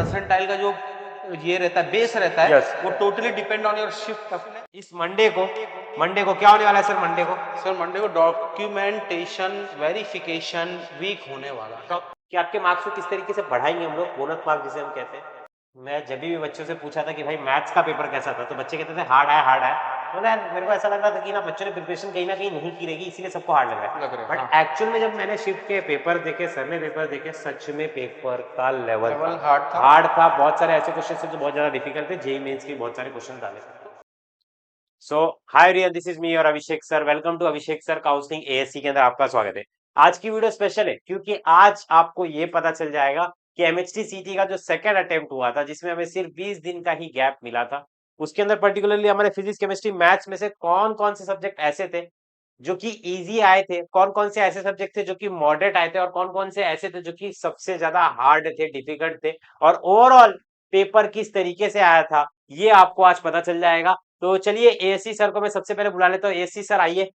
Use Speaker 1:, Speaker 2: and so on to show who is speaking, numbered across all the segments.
Speaker 1: Percentile का जो ये रहता है, बेस रहता है,
Speaker 2: Yes.
Speaker 1: वो totally depend on your shift toughness.
Speaker 2: इस मंडे को क्या होने वाला है सर? मंडे को
Speaker 1: सर मंडे को डॉक्यूमेंटेशन वेरिफिकेशन वीक होने वाला है।
Speaker 2: कि आपके मार्क्स को किस तरीके से बढ़ाएंगे हम लोग, बोनस मार्क्स जिसे हम कहते हैं। मैं जब भी बच्चों से पूछा था कि भाई मैथ्स का पेपर कैसा था, तो बच्चे कहते थे हार्ड है हार्ड है। मतलब यार मेरे को ऐसा लग रहा था कि ना बच्चों ने प्रिपरेशन कहीं ना कहीं नहीं की रहेगी, इसीलिए सबको हार्ड लग रहा है।
Speaker 1: लग रहा है,
Speaker 2: बट
Speaker 1: हाँ।
Speaker 2: एक्चुअल में जब मैंने शिफ्ट के पेपर देखे, सर ने पेपर देखे, सच में पेपर का लेवल
Speaker 1: लेवल
Speaker 2: था,
Speaker 1: हार्ड था।
Speaker 2: हार्ड था। बहुत सारे ऐसे क्वेश्चन थे जो बहुत ज्यादा डिफिकल्ट थे, जेई मेंस के बहुत सारे क्वेश्चन डाले थे। So hi real, this is me और Abhishek sir. Welcome to Abhishek sir counselling ASC के अंदर आपका स्वागत है। आज की वीडियो स्पेशल है क्योंकि आज आपको ये पता चल जाएगा कि एमएचटी सीटी का जो सेकंड अटेम्प्ट हुआ था, जिसमें हमें सिर्फ 20 दिन का ही गैप मिला था, उसके अंदर पर्टिकुलरली हमारे फिजिक्स केमिस्ट्री मैथ्स में से कौन कौन से सब्जेक्ट ऐसे थे जो कि इजी आए थे, कौन कौन से ऐसे सब्जेक्ट थे जो कि मॉडरेट आए थे, और कौन कौन से ऐसे थे जो कि सबसे ज्यादा हार्ड थे, डिफिकल्ट थे, और ओवरऑल पेपर किस तरीके से आया था, ये आपको आज पता चल जाएगा। तो चलिए एएससी सर को मैं सबसे पहले बुला लेता हूँ। एएससी सर आइए।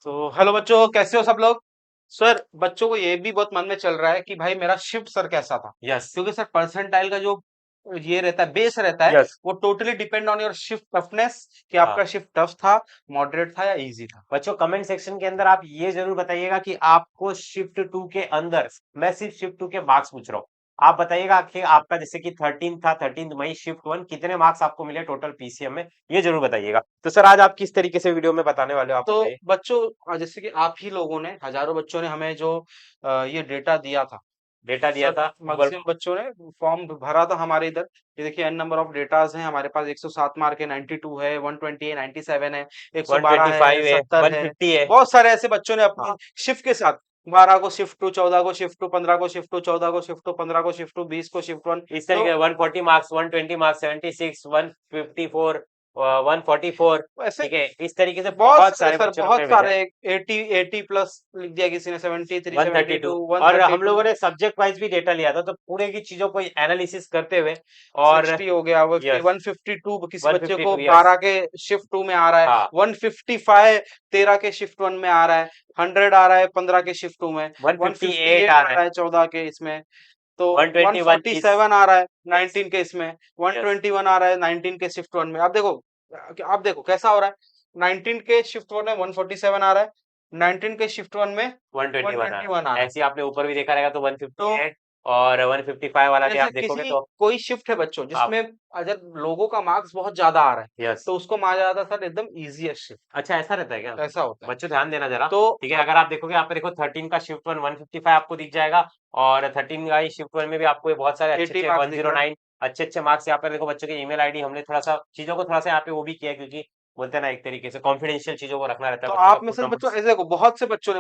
Speaker 1: तो हेलो बच्चों, कैसे हो सब लोग? सर बच्चों को ये भी बहुत मन में चल रहा है कि भाई मेरा शिफ्ट सर कैसा था।
Speaker 2: यस
Speaker 1: क्योंकि सर परसेंटाइल का जो ये रहता है, बेस रहता है,
Speaker 2: यस
Speaker 1: वो totally depend on your shift toughness कि
Speaker 2: हाँ
Speaker 1: आपका शिफ्ट टफ था, मॉडरेट था या इजी था।
Speaker 2: बच्चों, कमेंट सेक्शन के अंदर आप ये जरूर बताइएगा कि आपको शिफ्ट 2 के अंदर, मैं सिर्फ शिफ्ट 2 के मार्क्स पूछ रहा हूँ, आप बताइएगा कि आपका जैसे कि 13 था, 13 मई शिफ्ट 1, कितने मार्क्स आपको मिले टोटल पीसीएम में, ये जरूर बताइएगा। तो सर आज आप किस तरीके से वीडियो में बताने वाले हो, आप
Speaker 1: तो
Speaker 2: बताइए।
Speaker 1: बच्चों जैसे कि आप ही लोगों ने, हजारों बच्चों ने हमें जो ये डेटा दिया था,
Speaker 2: डेटा दिया
Speaker 1: सब
Speaker 2: था गूगल।
Speaker 1: मैक्सिमम बच्चों ने फॉर्म भरा था हमारे इधर। ये देखिए एन नंबर ऑफ डेटाज हैं हमारे पास। 107 मार्क है, 92 है, 120 है, 97 है, 112 है,
Speaker 2: 125 है,
Speaker 1: 70 है।
Speaker 2: 150 है।
Speaker 1: बहुत सारे ऐसे बच्चों ने अपनी
Speaker 2: हाँ
Speaker 1: शिफ्ट के साथ 12 को शिफ्ट टू, 14 को शिफ्ट टू, 15 को शिफ्ट टू, 14 को शिफ्ट टू, 15 को शिफ्ट टू, 20 को शिफ्ट वन।
Speaker 2: इस
Speaker 1: तो
Speaker 2: तरीके 140 मार्क्स, 120 मार्क्स, 76, 154, 144,
Speaker 1: ऐसे
Speaker 2: ठीक है, इस तरीके से
Speaker 1: बहुत
Speaker 2: बहुत
Speaker 1: सारे
Speaker 2: सारे
Speaker 1: सर,
Speaker 2: बच्चों ने
Speaker 1: बहुत
Speaker 2: अपने भेजा।
Speaker 1: सारे। 80 80 प्लस लिख दिया किसी ने, 73,
Speaker 2: 132,
Speaker 1: 72,
Speaker 2: और हम
Speaker 1: 132,
Speaker 2: लोगों ने सब्जेक्ट वाइज भी डेटा लिया था, तो पूरे की चीजों को एनालिसिस करते हुए। और
Speaker 1: 60 हो गया, वो
Speaker 2: यस
Speaker 1: 152 किसी बच्चे को
Speaker 2: 152, यस
Speaker 1: 12 के शिफ्ट 2 में आ रहा है,
Speaker 2: हाँ
Speaker 1: 155 13 के शिफ्ट 1 में आ रहा है, 100 आ रहा है 15 के शिफ्ट 2 में,
Speaker 2: 158
Speaker 1: 158
Speaker 2: आ
Speaker 1: आ
Speaker 2: रहा है,
Speaker 1: रहा है 14 के इसमें, तो
Speaker 2: 121 इस
Speaker 1: 147 आ रहा है
Speaker 2: यस
Speaker 1: 19 के इसमें,
Speaker 2: यस
Speaker 1: 121 आ रहा है 19 के शिफ्ट 1 में। आप देखो कैसा हो रहा है। 19 के शिफ्ट 1 में 147 आ रहा है, 19 के शिफ्ट 1 में
Speaker 2: 121 आ रहा
Speaker 1: 121 आ
Speaker 2: है।
Speaker 1: रहा है।
Speaker 2: ऐसे ही आपने ऊपर भी देखा रहेगा तो
Speaker 1: तो
Speaker 2: 158 और 155 वाला भी
Speaker 1: जैसे
Speaker 2: आप देखोगे
Speaker 1: किसी
Speaker 2: तो
Speaker 1: कोई शिफ्ट है बच्चों
Speaker 2: आप
Speaker 1: जिसमें अगर लोगों का मार्क्स बहुत ज्यादा आ रहा है,
Speaker 2: यस।
Speaker 1: तो उसको माना जाता है सर एकदम इजीएस्ट शिफ्ट।
Speaker 2: अच्छा ऐसा रहता है क्या?
Speaker 1: ऐसा होता है।
Speaker 2: बच्चों ध्यान देना जरा।
Speaker 1: तो
Speaker 2: ठीक है,
Speaker 1: अब
Speaker 2: अगर आप देखोगे यहाँ पे देखो 13 का शिफ्ट 1 155 आपको दिख जाएगा, और 13 का ही शिफ्ट 1 में भी आपको ये बहुत सारे अच्छे
Speaker 1: 80
Speaker 2: अच्छे
Speaker 1: मार्क्स दिख रहा है।
Speaker 2: 109 अच्छे अच्छे मार्क्स यहाँ पर देखो। बच्चों के ईमेल आईडी हमने थोड़ा सा चीजों को थोड़ा सा यहाँ पे वो भी किया है, क्योंकि बोलते हैं ना एक तरीके से कॉन्फिडेंशियल चीजों को रखना रहता है
Speaker 1: तो
Speaker 2: बच्चों का
Speaker 1: आप में
Speaker 2: खुद
Speaker 1: से बच्चों
Speaker 2: नंबर।
Speaker 1: ऐसे देखो,
Speaker 2: हाँ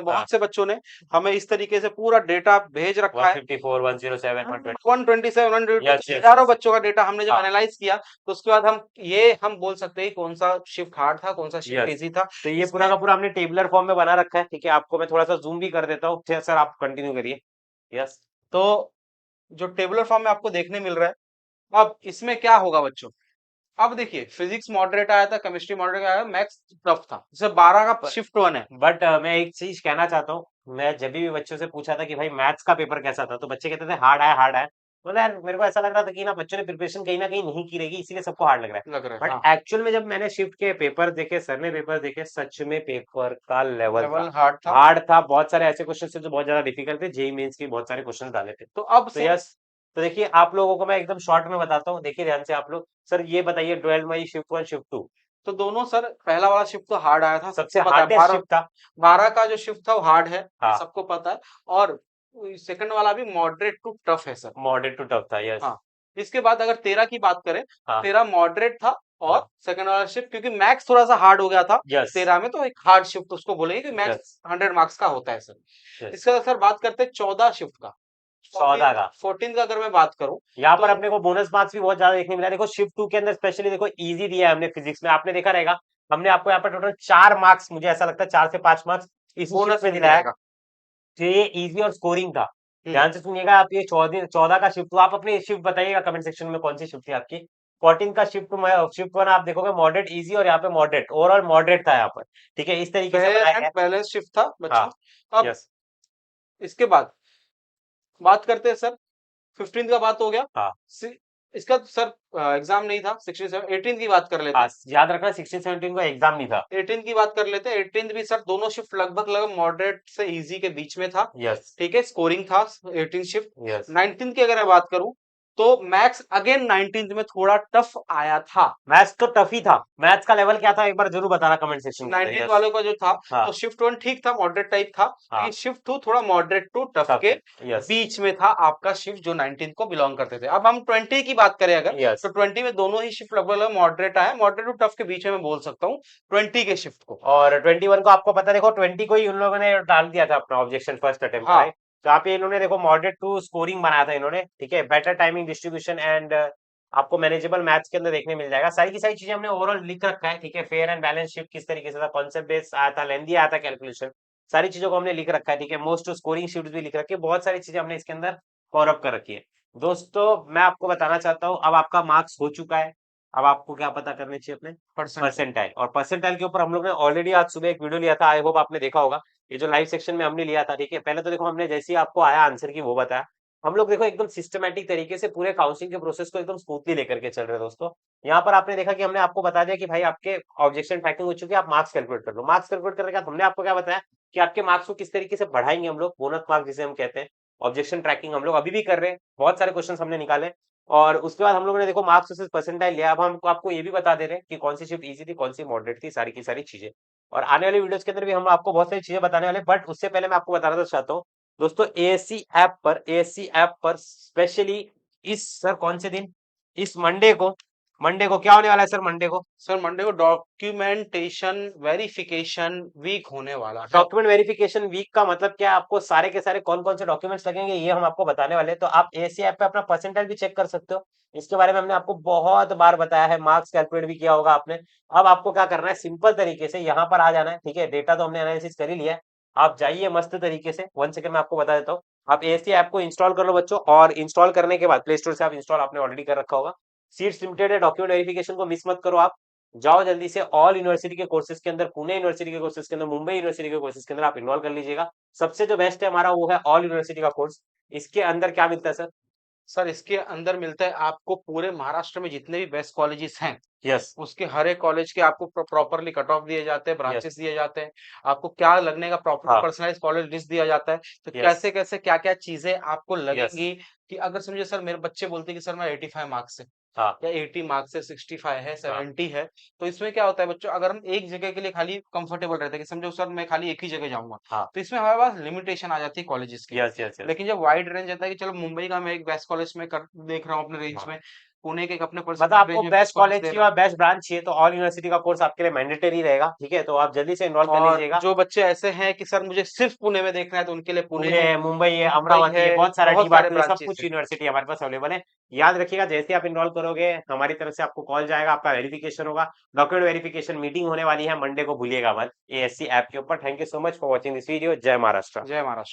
Speaker 1: बहुत से बच्चों ने हमें इस तरीके से पूरा डेटा भेज रखा है।
Speaker 2: 154 107 120।
Speaker 1: 127,
Speaker 2: यस यस
Speaker 1: हजारों
Speaker 2: यस।
Speaker 1: बच्चों का डेटा हमने जब
Speaker 2: हाँ
Speaker 1: एनालाइज किया, तो उसके बाद हम बोल सकते हैं कौन सा शिफ्ट हार्ड था, कौन सा शिफ्ट
Speaker 2: यस।
Speaker 1: इजी था।
Speaker 2: तो ये पूरा
Speaker 1: इसमें
Speaker 2: का पूरा हमने टेबलर फॉर्म में बना रखा है। ठीक है, आपको मैं थोड़ा सा जूम भी कर देता हूँ। सर आप कंटिन्यू करिए। यस
Speaker 1: तो जो टेबुलर फॉर्म में आपको देखने मिल रहा है, अब इसमें क्या होगा बच्चों। अब देखिए फिजिक्स मॉडरेट आया था, केमिस्ट्री मॉडरेट आया, मैथ्स टफ था। जैसे 12 का शिफ्ट 1 है।
Speaker 2: बट मैं एक चीज कहना चाहता हूँ। मैं जब भी बच्चों से पूछा था कि भाई मैथ्स का पेपर कैसा था, तो बच्चे कहते थे हार्ड है हार्ड है। मतलब यार मेरे को ऐसा लग रहा था कि ना बच्चों ने प्रिपरेशन कहीं ना कहीं नहीं की रहेगी, इसीलिए सबको हार्ड लग रहा
Speaker 1: लग रहा
Speaker 2: है।
Speaker 1: है,
Speaker 2: बट
Speaker 1: हाँ।
Speaker 2: एक्चुअल में जब मैंने शिफ्ट के पेपर देखे, सर ने पेपर देखे, सच में पेपर का लेवल था,
Speaker 1: लेवल हार्ड था।
Speaker 2: हार्ड था। बहुत सारे ऐसे क्वेश्चन थे जो बहुत ज्यादा डिफिकल्ट थे, जेई मेंस के बहुत सारे क्वेश्चन डाले थे।
Speaker 1: तो अब
Speaker 2: तो
Speaker 1: सर
Speaker 2: यस, तो देखिए आप लोगों को मैं एकदम शॉर्ट में बताता हूँ, देखिए ध्यान से आप लोग। सर ये बताइए 12 मई शिफ्ट 1 शिफ्ट 2
Speaker 1: तो दोनों सर, पहला वाला शिफ्ट तो हार्ड आया था,
Speaker 2: सबसे
Speaker 1: सबको पता है।
Speaker 2: हार्डेस्ट
Speaker 1: 12,
Speaker 2: शिफ्ट था।
Speaker 1: 12 का जो शिफ्ट था वो हार्ड है, ये
Speaker 2: हाँ
Speaker 1: सबको पता है। और सेकंड वाला भी मॉडरेट टू टफ है सर।
Speaker 2: मॉडरेट टू टफ था, यस।
Speaker 1: हाँ। इसके बाद अगर 13 की बात करें,
Speaker 2: हाँ
Speaker 1: 13 मॉडरेट था। और
Speaker 2: हाँ
Speaker 1: सेकंड वाला शिफ्ट क्योंकि मैथ्स थोड़ा सा हार्ड हो गया था
Speaker 2: यस
Speaker 1: 13 में, तो एक हार्ड शिफ्ट उसको बोलेंगे कि
Speaker 2: यस
Speaker 1: मैथ्स 100 मार्क्स का होता है सर।
Speaker 2: यस।
Speaker 1: इसके बाद सर बात करते हैं 14 शिफ्ट का।
Speaker 2: 14 का
Speaker 1: 14 का अगर मैं बात करूं,
Speaker 2: यहाँ पर
Speaker 1: तो
Speaker 2: अपने को बोनस मार्क्स भी बहुत ज्यादा देखने मिला है। देखो शिफ्ट 2 के अंदर स्पेशली देखो इजी दिया है हमने फिजिक्स में, आपने देखा रहेगा। हमने आपको यहाँ पर टोटल 4 मार्क्स, मुझे ऐसा लगता है 4 से 5 मार्क्स इस शिफ्ट
Speaker 1: बोनस
Speaker 2: में
Speaker 1: मिल
Speaker 2: दिलाया है।
Speaker 1: जाएगा।
Speaker 2: तो ये इजी और स्कोरिंग था।
Speaker 1: हम्म
Speaker 2: ध्यान से सुनिएगा आप, ये 14 का शिफ्ट, तो आप अपनी शिफ्ट बताइएगा कमेंट सेक्शन में कौन सी शिफ्ट थी आपकी। 14 का शिफ्ट शिफ्ट 1 आप देखोगे मॉडरेट इजी, और यहाँ पे मॉडरेट ओवरऑल मॉडरेट था यहाँ पर। ठीक है, इस तरीके से
Speaker 1: फेयर
Speaker 2: बनाया
Speaker 1: एंड
Speaker 2: गया।
Speaker 1: बैलेंस शिफ्ट था
Speaker 2: हाँ
Speaker 1: बच्चों। अब
Speaker 2: यस
Speaker 1: इसके बाद बात करते हैं सर 15 का बात हो गया।
Speaker 2: हाँ
Speaker 1: इसका सर एग्जाम नहीं था। 16 18 की बात कर लेते
Speaker 2: हाँ,
Speaker 1: हैं।
Speaker 2: याद रखना 16-17 का एग्जाम नहीं था।
Speaker 1: 18 की बात कर लेते हैं। 18 भी सर दोनों शिफ्ट लगभग लगभग मॉडरेट से इजी के बीच में था।
Speaker 2: यस
Speaker 1: ठीक है, स्कोरिंग था 18 शिफ्ट।
Speaker 2: यस
Speaker 1: 19 की अगर मैं बात करूं तो मैथ्स अगेन 19 में थोड़ा टफ आया था।
Speaker 2: मैथ्स तो टफ ही था। मैथ्स का लेवल क्या था एक बार जरूर बताना कमेंट सेक्शन के अंदर।
Speaker 1: 19
Speaker 2: यस
Speaker 1: वालों का जो था
Speaker 2: हाँ
Speaker 1: तो शिफ्ट 1 ठीक था, मॉडरेट टाइप था,
Speaker 2: हाँ
Speaker 1: लेकिन शिफ्ट 2 थोड़ा मॉडरेट टू टफ
Speaker 2: टफ
Speaker 1: के
Speaker 2: है। यस
Speaker 1: बीच में था आपका शिफ्ट जो 19 को बिलोंग करते थे। अब हम 20 की बात करें अगर,
Speaker 2: यस
Speaker 1: तो 20 में दोनों ही शिफ्ट लगभग लगभग मॉडरेट आए, मॉडरेट टू टफ के बीच में मैं बोल सकता हूँ 20 के शिफ्ट को।
Speaker 2: और 21 को आपको पता, देखो 20 को ही उन लोगों ने डाल दिया था अपना ऑब्जेक्शन फर्स्ट अटेम्प्ट,
Speaker 1: हाँ
Speaker 2: राइट। तो यहाँ पे इन्होंने देखो मॉडरेट टू स्कोरिंग बनाया था इन्होंने, ठीक है, बेटर टाइमिंग डिस्ट्रीब्यूशन एंड आपको मैनेजेबल मैथ्स के अंदर देखने मिल जाएगा। सारी की सारी चीजें हमने ओवरऑल लिख रखा है, ठीक है। फेयर एंड बैलेंस शिफ्ट किस तरीके से था, कॉन्सेप्ट बेस्ड आया था, लेंदी आया था कैलकुलेशन, सारी चीजों को हमने लिख रखा है, ठीक है। मोस्ट स्कोरिंग शिफ्ट भी लिख रखी है, बहुत सारी चीजें हमने इसके अंदर कवर अप कर रखी है। दोस्तों मैं आपको बताना चाहता हूँ, अब आपका मार्क्स हो चुका है। अब आपको क्या पता करने चाहिए अपने
Speaker 1: परसेंट।
Speaker 2: परसेंटाइल। और परसेंटाइल के ऊपर हम लोग ने ऑलरेडी आज सुबह एक वीडियो लिया था, आई होप आपने देखा होगा। ये जो लाइव सेक्शन में हमने लिया था, ठीक है। पहले तो देखो हमने जैसे ही आपको आया आंसर की वो बताया। हम लोग देखो एकदम सिस्टमैटिक तरीके से पूरे काउंसलिंग के प्रोसेस को एकदम स्मूथली लेकर के चल रहे हैं दोस्तों। यहाँ पर आपने देखा कि हमने आपको बता दिया कि भाई आपके ऑब्जेक्शन ट्रैकिंग हो चुकी है, आप मार्क्स कैलकुलेट कर लो। मार्क्स कैलकुलेट करने के बाद हमने आपको क्या बताया कि आपके मार्क्स को किस तरीके से बढ़ाएंगे हम लोग, बोनस मार्क्स जिसे हम कहते हैं। ऑब्जेक्शन ट्रैकिंग हम लोग अभी भी कर रहे हैं, बहुत सारे क्वेश्चन हमने निकाले। और उसके बाद हम लोगों ने देखो मार्क्स वर्सेस परसेंटाइल लिया। अब हम आपको ये भी बता दे रहे हैं कि कौन सी शिफ्ट इजी थी, कौन सी मॉडरेट थी, सारी की सारी चीजें। और आने वाली वीडियोस के अंदर भी हम आपको बहुत सारी चीजें बताने वाले, बट उससे पहले मैं आपको बताना चाहता हूँ दोस्तों, एएससी ऐप पर स्पेशली इस सर कौन से दिन, इस मंडे को क्या होने वाला है सर, मंडे को
Speaker 1: सर मंडे को डॉक्यूमेंटेशन वेरिफिकेशन वीक होने वाला है।
Speaker 2: डॉक्यूमेंट वेरिफिकेशन वीक का मतलब क्या है, आपको सारे के सारे कौन कौन से डॉक्यूमेंट्स लगेंगे ये हम आपको बताने वाले हैं। तो आप एसी ऐप पे अपना परसेंटाइल भी चेक कर सकते हो, इसके बारे में हमने आपको बहुत बार बताया है, मार्क्स कैलकुलेट भी किया होगा आपने। अब आपको क्या करना है, सिंपल तरीके से यहाँ पर आ जाना है, ठीक है। डेटा तो हमने एनालिसिस कर ही लिया है, आप जाइए मस्त तरीके से। 1 सेकंड में आपको बता देता हूँ। आप एसी ऐप को इंस्टॉल कर लो बच्चों, और इंस्टॉल करने के बाद प्ले स्टोर से आप इंस्टॉल आपने ऑलरेडी कर रखा होगा। सीट्स लिमिटेड है, डॉक्यूमेंट वेरिफिकेशन को मिस मत करो आप। जाओ जल्दी से ऑल यूनिवर्सिटी के कोर्सेज के अंदर, पुणे यूनिवर्सिटी के कोर्सेज के अंदर, मुंबई यूनिवर्सिटी के कोर्सेज के अंदर आप इन्वॉल्व कर लीजिएगा। सबसे जो बेस्ट है हमारा वो है ऑल यूनिवर्सिटी का कोर्स। इसके अंदर क्या मिलता है सर?
Speaker 1: सर इसके अंदर मिलता है आपको पूरे महाराष्ट्र में जितने भी बेस्ट कॉलेजेस हैं,
Speaker 2: यस
Speaker 1: उसके हर एक कॉलेज के आपको प्रॉपरली कट ऑफ दिए जाते हैं,
Speaker 2: यस
Speaker 1: ब्रांचेस दिए जाते हैं, आपको क्या लगने का प्रॉपर
Speaker 2: हाँ
Speaker 1: पर्सनलाइज कॉलेज लिस्ट दिया जाता है। तो
Speaker 2: यस
Speaker 1: कैसे कैसे क्या क्या चीजें आपको
Speaker 2: यस
Speaker 1: लगेंगी कि अगर समझे सर मेरे बच्चे बोलते हैं कि सर मैं 85 मार्क्स से
Speaker 2: हाँ
Speaker 1: या 80 मार्क्स से 65 है,
Speaker 2: हाँ
Speaker 1: 70 है, तो इसमें क्या होता है बच्चों, अगर हम एक जगह के लिए खाली कंफर्टेबल रहते हैं कि समझो सर मैं खाली एक ही जगह जाऊंगा,
Speaker 2: हाँ
Speaker 1: तो इसमें हमारे पास लिमिटेशन आ जाती है कॉलेजेस की।
Speaker 2: यस यस यस
Speaker 1: लेकिन जब वाइड रेंज आता है कि चलो मुंबई का मैं एक बेस्ट कॉलेज में देख रहा हूँ अपने रेंज
Speaker 2: हाँ।
Speaker 1: में, पुणे के एक अपने
Speaker 2: मतलब
Speaker 1: पर्सनल
Speaker 2: आपको
Speaker 1: रेंज में बेस्ट
Speaker 2: बेस्ट
Speaker 1: कॉलेज
Speaker 2: कॉलेज
Speaker 1: दे
Speaker 2: चाहिए
Speaker 1: रहा हूँ।
Speaker 2: और बेस्ट ब्रांच चाहिए तो ऑल यूनिवर्सिटी का कोर्स आपके लिए मैंडेटरी रहेगा, ठीक है। तो आप जल्दी से इन्वॉल्व कर
Speaker 1: और
Speaker 2: लीजिएगा।
Speaker 1: जो बच्चे ऐसे हैं कि सर मुझे सिर्फ पुणे में देखना है, तो उनके लिए पुणे
Speaker 2: पुणे
Speaker 1: है,
Speaker 2: है, मुंबई है,
Speaker 1: मुंबई
Speaker 2: अमरावती
Speaker 1: है,
Speaker 2: है, बहुत सारा डी
Speaker 1: बहुत सारे
Speaker 2: बाटू है, सब
Speaker 1: ब्रांचेस
Speaker 2: कुछ
Speaker 1: है।
Speaker 2: यूनिवर्सिटी हमारे पास अवेलेबल है। याद रखिएगा जैसे आप इनरोल करोगे हमारी तरफ से आपको कॉल जाएगा, आपका वेरिफिकेशन होगा, डॉक्यूमेंट वेरिफिकेशन मीटिंग होने वाली है मंडे को, भूलिएगा मत एएससी ऐप के ऊपर। Thank you so much for watching this video. जय महाराष्ट्र।
Speaker 1: जय महाराष्ट्र।